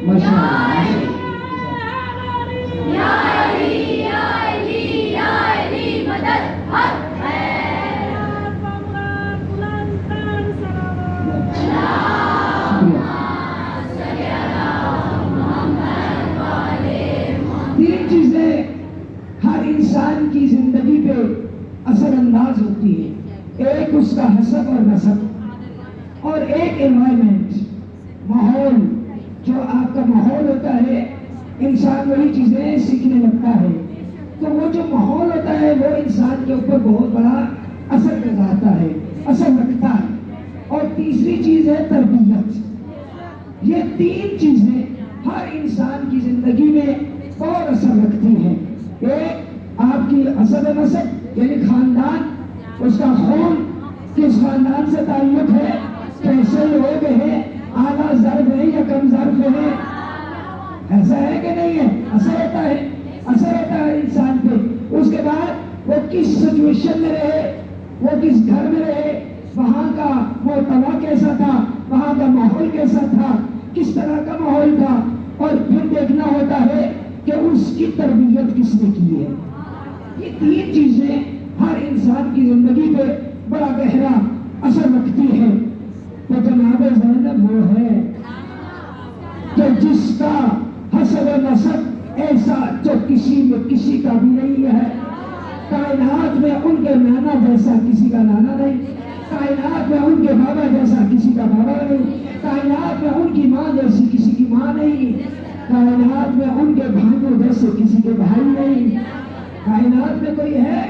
تین چیزیں ہر انسان کی زندگی پہ اثر انداز ہوتی ہیں. ایک اس کا حسب اور نسب، اور ایک انوائرمنٹ، ماحول. جو آپ کا ماحول ہوتا ہے انسان وہی چیزیں سیکھنے لگتا ہے. تو وہ جو ماحول ہوتا ہے وہ انسان کے اوپر بہت بڑا اثر گزارتا ہے، اثر رکھتا ہے. اور تیسری چیز ہے تربیت. یہ تین چیزیں ہر انسان کی زندگی میں بہت اثر رکھتی ہیں. ایک آپ کی حسب نسب یعنی خاندان، اس کا خون کس خاندان سے تعلق ہے، کیسے لوگ ہیں، اعلیٰ ضرب ہے یا کم ضرب ہے، ایسا ہے کہ نہیں ہے؟ اثر ہوتا ہے، اثر ہوتا ہے انسان پہ. اس کے بعد وہ کس سچویشن میں رہے، وہ کس گھر میں رہے، وہاں کا محتوا کیسا تھا، وہاں کا ماحول کیسا تھا، کس طرح کا ماحول تھا. اور پھر دیکھنا ہوتا ہے کہ اس کی تربیت کس نے کی ہے. یہ تین چیزیں ہر انسان کی زندگی پہ بڑا گہرا اثر رکھتی ہے. تو جناب زینب وہ ہے کہ جس کا حسب نسب ایسا جو کسی میں کسی کا بھی نہیں ہے. کائنات میں ان کے نانا جیسا کسی کا نانا نہیں، کائنات میں ان کے بابا جیسا کسی کا بابا نہیں، کائنات میں ان کی ماں جیسی کسی کی ماں نہیں، کائنات میں ان کے بھائیوں جیسے کسی کے بھائی نہیں. کائنات میں کوئی ہے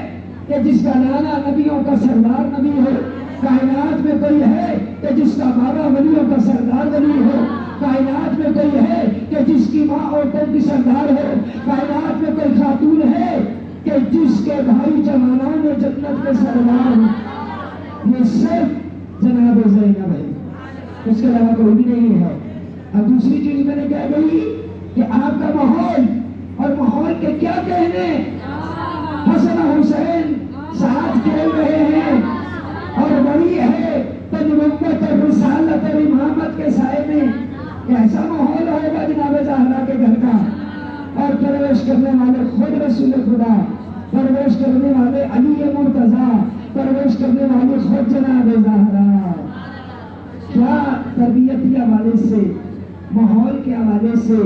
کہ جس کا نانا نبیوں کا سردار نبی ہو، کائنات میں کوئی ہے کہ جس کا بابا ولیوں کا سردار ولی ہو، کائنات میں کوئی ہے کہ جس کی ماں عورتوں کی سردار ہو، کائنات میں کوئی خاتون ہے کہ جس کے بھائی جوانان جنت کے سردار ہو. یہ صرف جناب زینب ہے، اس کے علاوہ کوئی بھی نہیں ہے. اب دوسری چیز میں نے کہہ گئی کہ آپ کا ماحول، اور ماحول کے کیا کہنے، حسن حسین ساتھ کھیل رہے ہیں اور وہی ہے تو نبوت اور رسالت اور امامت کے سائے میں کیسا ماحول ہوگا جناب زہرا کے گھر کا. اور پرورش کرنے والے خود رسول خدا، پرورش کرنے والے علی مرتضیٰ، پرورش کرنے والے خود جناب زہرا. کیا تربیتی حوالے سے، ماحول کے حوالے سے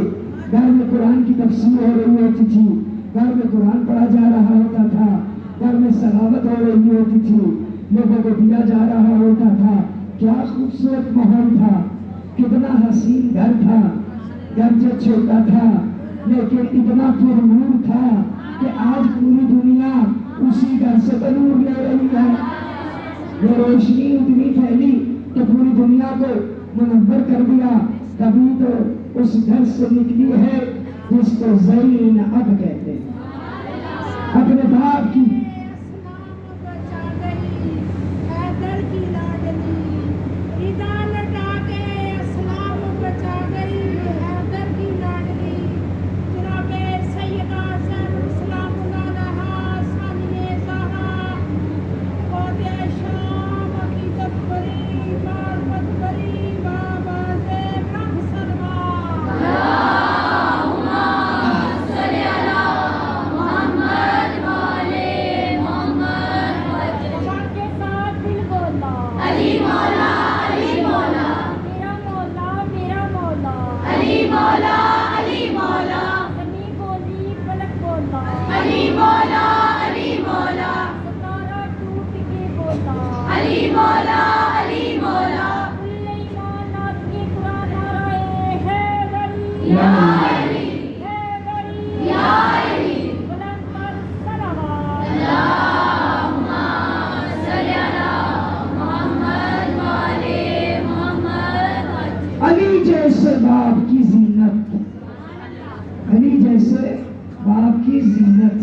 گھر میں قرآن کی تفسیر ہو رہی ہوتی تھی، گھر میں قرآن پڑھا جا رہا ہوتا تھا، گھر میں سلاوت ہو رہی ہوتی تھی، لوگوں کو دیا جا رہا ہوتا تھا. کیا خوبصورت ماحول تھا، کتنا حسین گھر تھا. گھر جو چھوٹا تھا لیکن اتنا پر نور تھا کہ آج پوری دنیا اسی گھر سے تو نور لے رہی ہے. یہ روشنی اتنی پھیلی کہ پوری دنیا کو منور کر دیا. کبھی تو اس گھر سے نکلی ہے جس کو زینب کہتے ہیں، اپنے باپ کی علی جیسے باپ کی زینت، علی جیسے باپ کی زینت.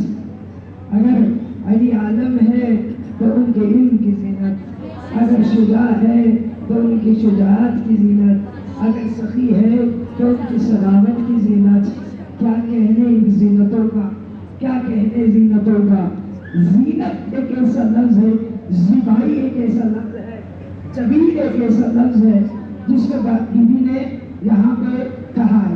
اگر علی عالم ہے تو ان کے علم کی زینت، اگر شجاع ہے تو ان کی شجاعت کی زینت، اگر سخی ہے تو ان کی سخاوت کی زینت. کیا کہنے ان زینتوں کا، کیا کہنے زینتوں کا. زینت ایک ایسا لفظ ہے، زیبائی ایک ایسا لفظ ہے، جمیل ایک ایسا لفظ ہے جس کو بی بی نے یہاں پہ کہا ہے.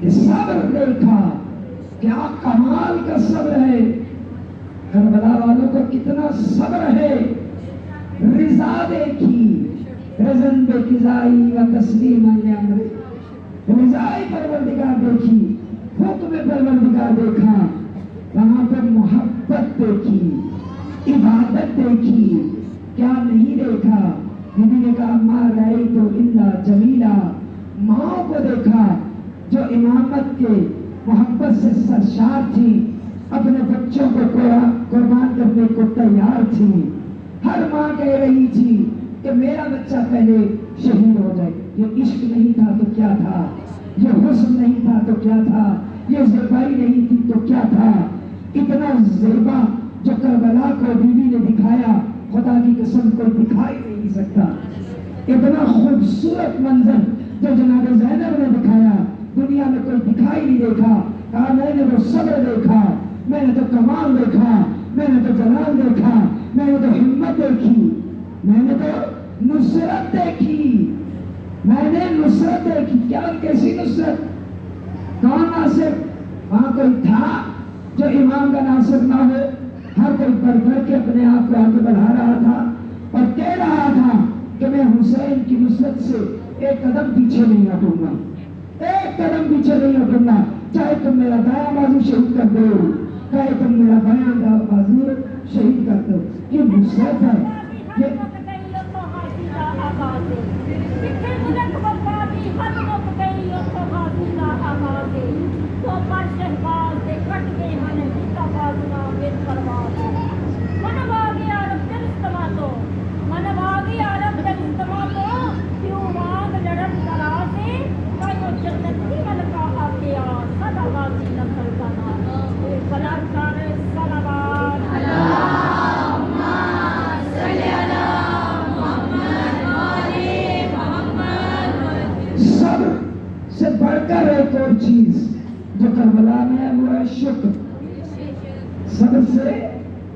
کہ صبر دیکھا، کیا کمال کا صبر ہے، کربلا والوں کو کتنا صبر ہے، رضا دیکھی، رضن بے قضائی و تسلیم امر، رضائی پروردگار دیکھی، حکم پروردگار دیکھا، وہاں پر محبت دیکھی، عبادت دیکھی، کیا نہیں دیکھا؟ بیوی نے کہا ما رأیت الا جمیلا، ماں کو دیکھا جو امامت کے محبت سے سرشار تھی، اپنے بچوں کو قربان کرنے کو تیار تھی، ہر ماں کہہ رہی تھی کہ میرا بچہ پہلے شہید ہو جائے۔ یہ عشق نہیں تھا تو کیا تھا، یہ حسن نہیں تھا تو کیا تھا، یہ زیبائی نہیں تھی تو کیا تھا، اتنا زیبا جو کربلا کو بیوی نے دکھایا، خدا کی قسم کوئی دکھا ہی نہیں سکتا، اتنا خوبصورت منظر جو جناب زینب نے دکھایا، دنیا میں کوئی دکھائی نہیں دیکھا۔ کہا میں نے تو صبر دیکھا، میں نے تو کمال دیکھا، میں نے تو جلال دیکھا، میں نے تو ہمت دیکھی، میں نے تو نصرت دیکھی، میں نے نصرت دیکھی۔ کیا کیسی نصرت؟ کون ناصر؟ وہاں کوئی تھا جو امام کا ناصر نہ ہو؟ ہر کوئی بڑھ بڑھ کے اپنے آپ کو آگے بڑھا رہا تھا اور کہہ رہا تھا کہ میں حسین کی نصرت سے ایک قدم پیچھے نہیں ہٹوں گا، ایک قدم پیچھے نہیں ہٹوں گا، چاہے تم میرا دایاں بازو شہید کر دو، چاہے تم میرا بایاں بازو شہید کر دو۔ یہ نصرت ہے، یہ صبر سے بڑھ کر ایک اور چیز جو کربلا میں ہے وہ ہے شکر۔ صبر سے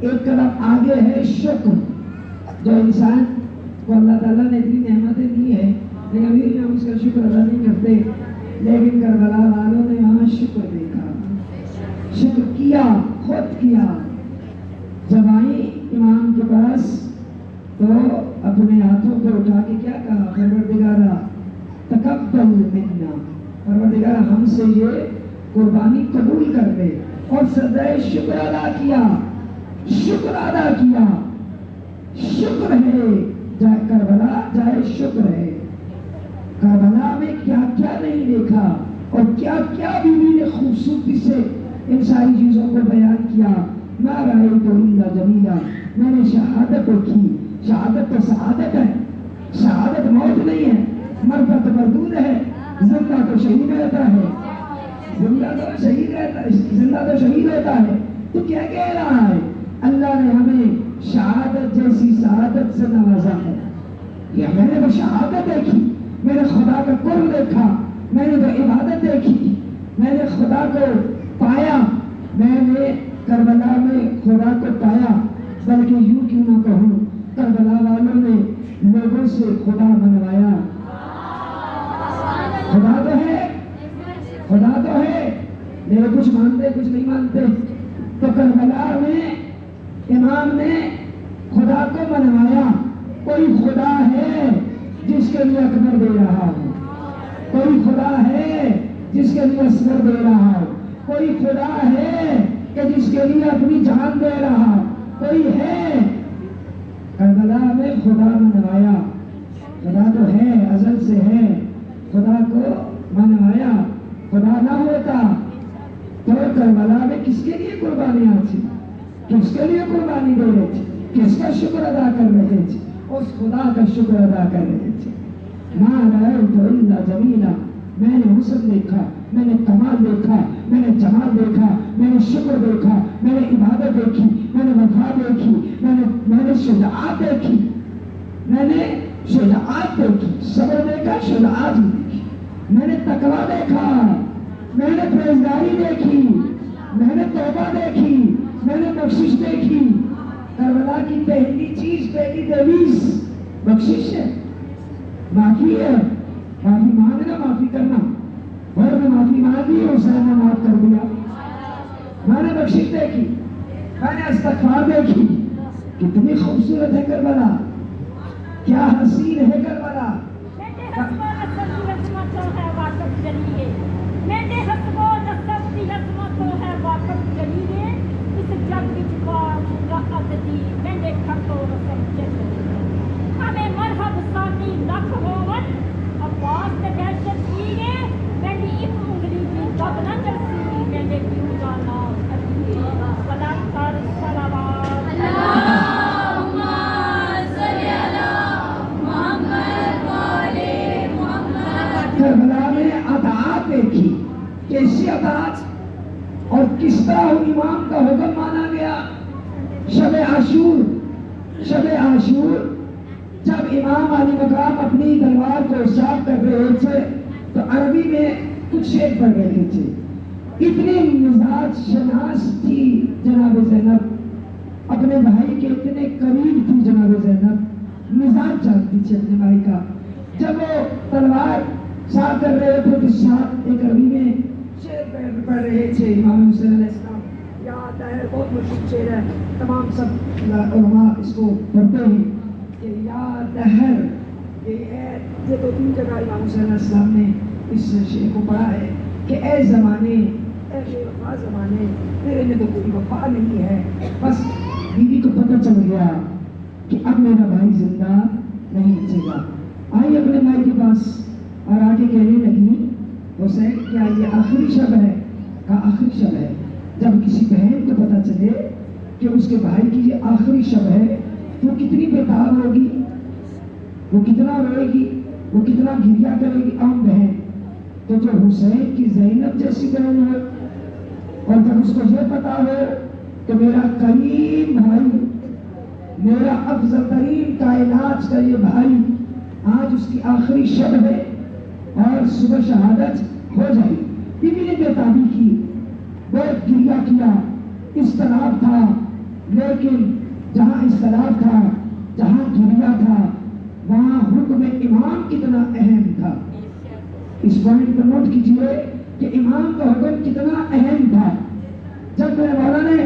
ایک قدم آگے ہے شکر۔ جو انسان کو اللہ تعالیٰ نے اتنی نعمتیں دی ہے لیکن ابھی ہم اس کا شکر ادا نہیں کرتے، لیکن کربلا والوں نے وہاں شکر دیکھا، شکر کیا، خود کیا۔ جب آئی امام کے پاس تو اپنے ہاتھوں پہ اٹھا کے کیا کہا؟ پروردگارا تقبل منا، پروردگار ہم سے یہ قربانی قبول کر لے، اور سجدہ شکر ادا کیا، شکر ادا کیا۔ شکر ہے جائے کربلا، جائے شکر ہے۔ کربلا میں کیا کیا نہیں دیکھا اور کیا کیا بیوی نے خوبصورتی سے ان ساری چیزوں کو بیان کیا۔ ما رأیت الا جمیلا، میں نے شہادت دیکھی۔ شہادت تو سعادت ہے، شہادت موت نہیں ہے، مرتا تو مردود ہے، زندہ تو شہید رہتا ہے، زندہ تو شہید رہتا ہے، زندہ تو شہید ہوتا ہے۔ تو کیا کہہ رہا ہے؟ اللہ نے ہمیں شہادت جیسی سعادت سے نوازا ہے۔ یہ میں نے تو شہادت دیکھی، میں نے خدا کا قرب دیکھا، میں نے تو عبادت دیکھی، میں نے خدا کو پایا، میں نے کربلا میں خدا کو پایا۔ بلکہ یوں کیوں نہ کہوں، کربلا والوں نے لوگوں سے خدا منوایا۔ خدا تو ہے، خدا تو ہے، لیکن کچھ مانتے کچھ نہیں مانتے۔ تو کربلا میں امام نے خدا کو منوایا۔ کوئی خدا ہے جس کے لیے اکبر دے رہا ہو، کوئی خدا ہے جس کے لیے اصغر دے رہا ہو، کوئی خدا ہے کہ جس کے لیے اپنی جان دے رہا، کوئی ہے۔ کربلا میں خدا منوایا، خدا تو ہے، ازل سے ہے، خدا کو منوایا۔ خدا نہ ہوتا تو کربلا میں کس کے لیے قربانیاں تھی، کس کے لیے قربانی دے رہے تھے، کس کا شکر ادا کر رہے تھے؟ اس خدا کا شکر ادا کر رہے تھے۔ ما رأیت الا جمیلا، میں نے حسن دیکھا، میں نے کمال دیکھا، میں نے جمال دیکھا، میں نے شکر دیکھا، میں نے عبادت دیکھی، میں نے وفا دیکھی، میں نے شجاعت دیکھی، میں نے شجاعت دیکھی، صبر دیکھا، شجاعت دیکھی، میں نے تقویٰ دیکھا، میں نے پرہیزگاری دیکھی، میں نے توبہ دیکھی، میں نے بخشش دیکھی۔ کربلا کی پہلی چیز، پہلی دویز بخشش ہے، معافی ہے، معافی مانگنا، معافی کرنا۔ اور میں معافی مانگی، حسین نے معاف کر دیا، میں نے بخشش دیکھی، میں نے استغفار دیکھی۔ کتنی خوبصورت ہے کربلا، کیا حسین ہے کربلا۔ کربلا میں اطاعت دیکھی، کیسی اطاعت، اور کس طرح امام کا حکم مانا گیا۔ شب عاشور جب امام علی مقام اپنی تلوار کو صاف کر رہے تھے تو عربی میں کچھ شعر پڑھ رہے تھے۔ اتنی مزاج شناس تھی جناب زینب، اپنے بھائی کے اتنے قریب تھی جناب زینب، مزاج جانتی تھی اپنے بھائی کا۔ جب وہ تلوار صاف کر رہے تھے تو ساتھ ایک عربی میں شعر پڑھ رہے تھے امام حسین علیہ السلام۔ یاد ہے، بہت مشہور شعر ہے، تمام سب علماء اس کو پڑھتے ہیں کہ یا دہر، یہ دو تین جگہ امام حسین علیہ السلام نے اس شعر کو پڑھا ہے کہ اے زمانے، اے بے وفا زمانے، تیرے میں تو کوئی وفا نہیں ہے۔ بس بیوی کو پتہ چل گیا کہ اب میرا بھائی زندہ نہیں بچے گا، آئی اپنے بھائی کے پاس اور آگے کہنے لگی حسین کیا یہ آخری شب ہے؟ کہا آخری شب ہے۔ جب کسی بہن کو پتہ چلے کہ اس کے بھائی کی یہ آخری شب ہے تو کتنی بےتاب ہوگی، وہ کتنا روئے گی، وہ کتنا گریہ کرے گی عام بہن۔ تو جو حسین کی زینب جیسی بہن ہو اور جب اس کو یہ پتا ہو کہ میرا کریم بھائی، میرا افضل ترین کائنات کا یہ بھائی، آج اس کی آخری شب ہے اور صبح شہادت ہو جائے، بیوی نے بےتابی کی، بہت گریہ کیا، اضطراب تھا، لیکن جہاں اضطراب تھا، جہاں گریہ تھا، وہاں حکم امام کتنا اہم تھا۔ اس پوائنٹ کو نوٹ کیجئے کہ امام کا حکم کتنا اہم تھا۔ جب میرے مولا نے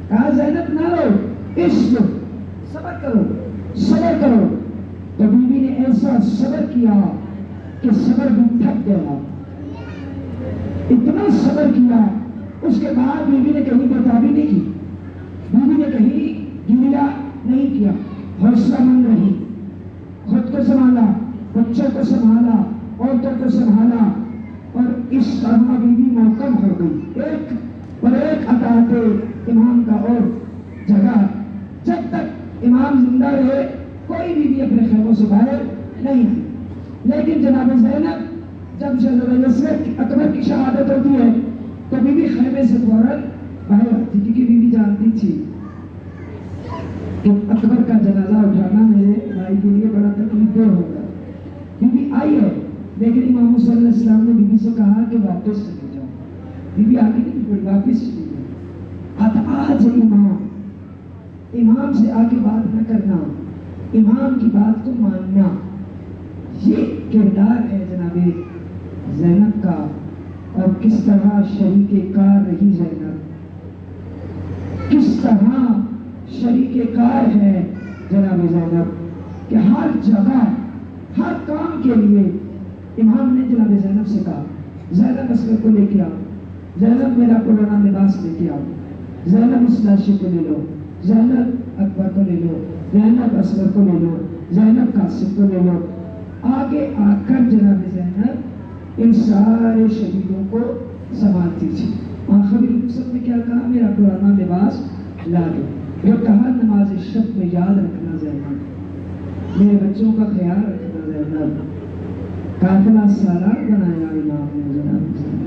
کہا زینب نہ رو، عشق، صبر کرو، تو بیوی نے ایسا صبر کیا کہ صبر بھی تھک گیا، اتنا صبر کیا۔ اس کے بعد بیوی نے کہیں بےتابی نہیں کی، بیوی نے کہیں گریہ نہیں کیا، حوصلہ مند رہی، خود کو سنبھالا، بچوں کو سنبھالا، عورتوں کو سنبھالا، اور اس طرح بیوی محکم ہو گئی، ایک پر ایک اطاعت امام کا اور جگہ۔ جب تک امام زندہ رہے کوئی بیوی اپنے خیموں سے باہر نہیں آئی، لیکن جناب زینب جب شہزادہ اکبر کی شہادت ہوتی ہے تو بیوی خیمے سے فوراً باہر آتی، کیونکہ بیوی جانتی تھی کہ اکبر کا جنازہ اٹھانا میرے بھائی کے لیے بڑا تکلیف دہ ہوگا۔ بیوی آئی ہے، لیکن امام حسین علیہ السلام نے بیوی سے کہا کہ واپس چلے جاؤ۔ بیوی آگے نہیں بڑی، واپس چلی گئی۔ اطاعت امام سے آگے بات نہ کرنا، امام کی بات کو ماننا، یہ کردار ہے جناب زینب کا۔ اور کس طرح شریک کار رہی زینب، کس طرح شریک کار ہے جناب زینب کہ ہر جگہ ہر کام کے لیے امام نے جناب زینب سے کہا زینب اصغر کو لے کے آؤ، زینب میرا پرانا لباس لے کے آؤ، زینب اس لاشے کو لے لو، زینب اکبر کو لے لو، زینب اصغر کو لے لو، زینب قاسم کو لے لو۔ آگے آ کر جناب زینب ان سارے شہیدوں کو سنبھالتی تھی۔ آخری رخصت میں کیا کہا؟ میرا پرانا لباس لا دو۔ وہ کہا نماز شب میں یاد رکھنا زینب، میرے بچوں کا خیال رکھنا زینب، قافلہ سالار بنایا امام نے جناب زینب۔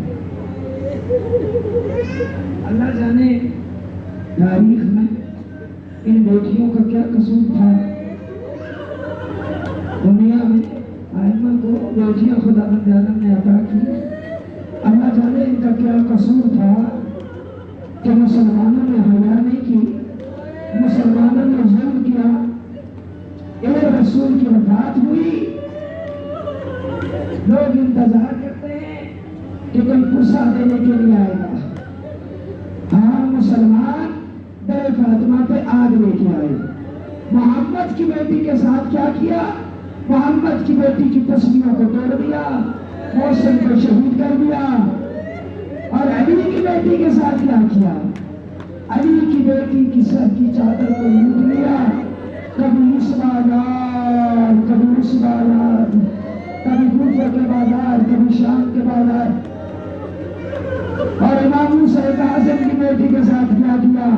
اللہ جانے تاریخ میں ان بیٹیوں کا کیا قصور تھا۔ دنیا میں ائمہ کو بیٹیاں خدا بند عالم نے عطا کی، اللہ جانے ان کا کیا قصور تھا کہ مسلمانوں نے حیا نہیں کی، مسلمانوں نے ظلم کیا۔ ایک رسول کی وفات ہوئی، لوگ انتظار کرتے ہیں غصہ دینے کے لیے آئے گا. ہاں مسلمان در فاطمہ پہ آگ لے کے آئے. محمد کی بیٹی کے ساتھ کیا کیا؟ محمد کی بیٹی کی تسبیحوں کو توڑ دیا، محسن کو شہید کر دیا. اور علی کی بیٹی کے ساتھ کیا کیا؟ علی کی بیٹی کی سر کی چادر کو لوٹ لیا. کبھی اس بازار، کبھی اس بازار، کبھی کوفہ کے بازار، کبھی شام کے بازار. اور امام موسیٰ کاظم کی بیٹی کے ساتھ کیا کیا؟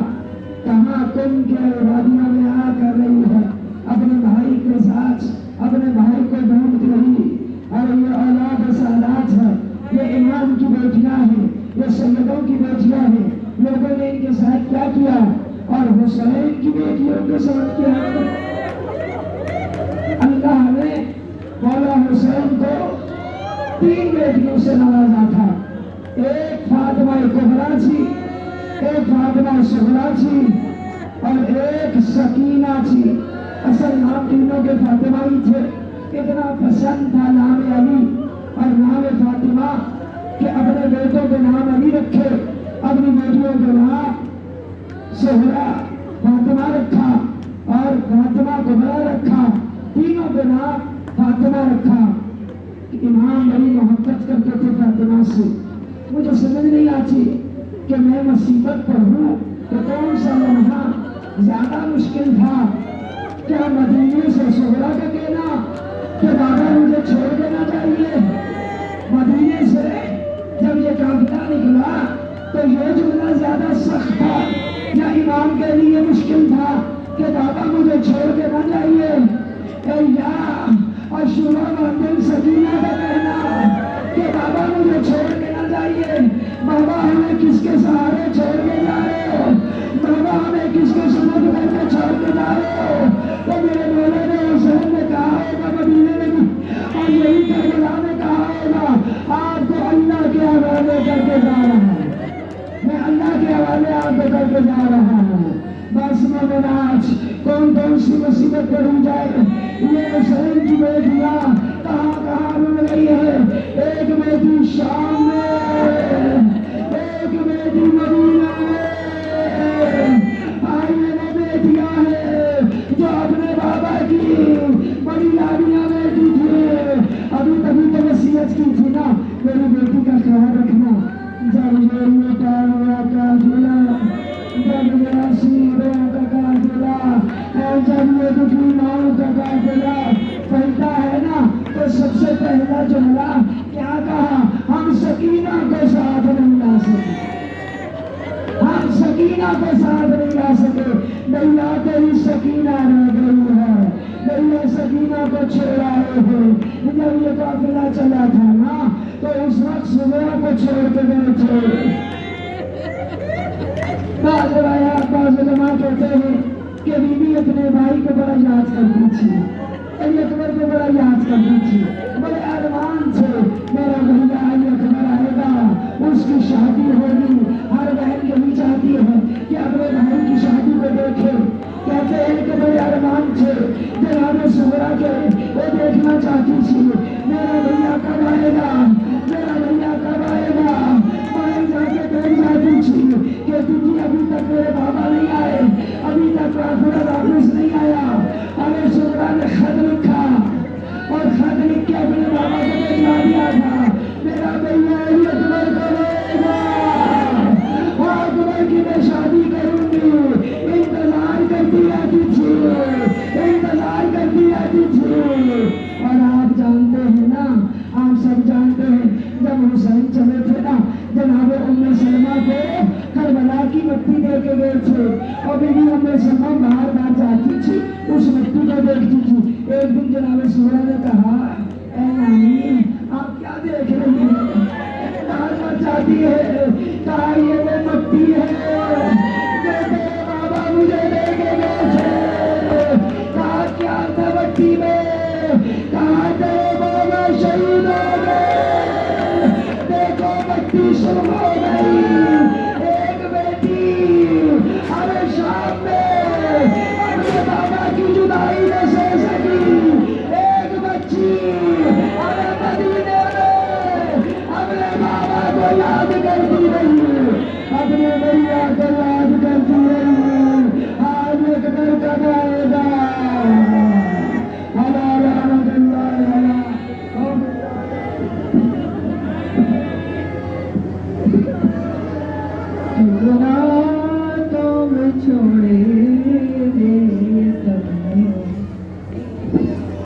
کہاں تم کے وادیوں میں آ کر رہی ہے، اپنے بھائی کے ساتھ اپنے بھائی کو ڈھونڈ رہی. اور یہ اولاد سادات ہے، یہ امام کی بیٹیاں ہیں، یہ سیدوں کی بیٹیاں ہیں. لوگوں نے ان کے ساتھ کیا کیا؟ اور حسین کی بیٹیوں کے ساتھ کیا؟ اللہ نے مولا حسین کو 3 بیٹیوں سے نوازا تھا. ایک فاطمہ کبریٰ تھی، ایک فاطمہ صغریٰ تھی، اور ایک سکینہ تھی. اصل نام تینوں کے فاطمہ ہی تھے. اتنا پسند تھا نام علی اور نام فاطمہ کہ اپنے بیٹوں کے نام علی رکھے، اپنی بیٹیوں کے نام زہرا فاطمہ رکھا اور فاطمہ کبریٰ رکھا. تینوں کے نام فاطمہ رکھا. امام بڑی محبت کرتے تھے فاطمہ سے. مجھے سمجھ نہیں آتی کہ میں مصیبت پر ہوں تو کون سا لمحہ زیادہ مشکل تھا؟ کیا مدینے سے زہرا کا کہنا کہ بابا مجھے چھوڑ دینا چاہیے؟ مدینے سے جب یہ قافلہ نکلا تو یہ جملہ زیادہ سخت تھا یا امام کے لیے مشکل تھا کہ بابا مجھے چھوڑ دینا چاہیے؟ یا اور شورا مندر سکینہ کا کہنا کہ بابا مجھے چھوڑ دینا چاہیے؟ بابا ہمیں کس کے سہارے چھوڑ کے جا رہے ہو؟ بابا ہمیں کس کے سمجھ کر کے چھوڑ کے جا رہے ہو؟ تو میرے مولا نے حسین نے کہا ہوگا مدینے میں بھی، اور یہی کربلا نے کہا ہوگا آپ کو اللہ کے حوالے کر کے جا رہا ہوں، میں اللہ کے حوالے آپ کو کر کے جا رہا ہوں. بس میں آج کون سی مصیبت پڑ جائے، یہ حسین کی بیٹیاں کہاں کہاں مل رہی ہے. ایک بیٹی شام میں، ایک بیٹی مدینہ میں. آئیے وہ بیٹیاں ہیں جو اپنے بابا کی بڑی لابیاں بیٹی تھی. ابھی تبھی تو وصیت کی تھی نا، میری بیٹی کا خیال رکھنا. جب یہ ٹائم کا جھولا، جب میرا سیروں کا قافلہ، جب یہ دکھی ماؤں کا قافلہ پلٹا ہے نا، تو سب سے پہلا جملہ کیا کہا؟ ہم سکینہ کو ساتھ نہیں لا سکے، ہم سکینہ کو ساتھ نہیں لا سکے. بھیا تیری سکینہ رہ گئی ہے، بھیا سکینہ کو چھوڑا ہے. جب یہ قافلہ چلا تھا نا تو اس وقت صبح کو چھوڑ کے گئے تھے. بعض روایات بعض علماء کہتے ہیں کہ بی بی اپنے بھائی کو بڑا یاد کرتی تھی، علی اکبر کو بڑا یاد کرتی تھی. بڑے ارمان تھے میرا بھیا علی اکبر آئے گا، اس کی شادی ہوگی. ہر بہن یہی چاہتی ہے کہ اپنے بھائی کی شادی کو دیکھے. کہتے ہیں کہ بڑے ارمان تھے جناب صغریٰ کے، وہ دیکھنا چاہتی تھی میرا بھیا کب آئے گا، میرا بھیا کب آئے گا. وہیں جا کے بیٹھ جاتی تھی، کہتی تھی ابھی تک میرے بابا نہیں آئے، ابھی تک قافلہ واپس نہیں آیا. ہمیں صغریٰ نے خط لکھا اور خط لکھ کے اپنے بابا کو بھیجا دیا تھا، میرا بھیا علی اکبر کب آئے گا، اکبر کی میں شادی کروں گی. انتظار کرتی رہتی تھی، انتظار کرتی رہتی تھی. اور آپ جانتے ہیں نا، آپ سب جانتے ہیں جب حسین چلے تھے نا، جناب ام سلمہ کو کربلا کی مٹی دے کے گئے تھے، اور بیوی ام سلمہ باہر باہر جاتی تھی، اس مٹی کو دیکھتی تھی. ایک دن جناب صغریٰ نے کہا اے نانی آپ کیا دیکھ رہی ہیں؟ باہر باہر جاتی ہے. کہا یہ وہ مٹی ہے جو تیرے بابا مجھے دے کے گئے تھے. کہا کیا تھا مٹی میں؟ کہا تیرے بابا شہید ہو گئے، دیکھو مٹی سرخ ہو گئی. ایک بیٹی ہر شام میں اپنے بابا کی جدائی نہ سہ سکی، ایک بچی تم چھوڑ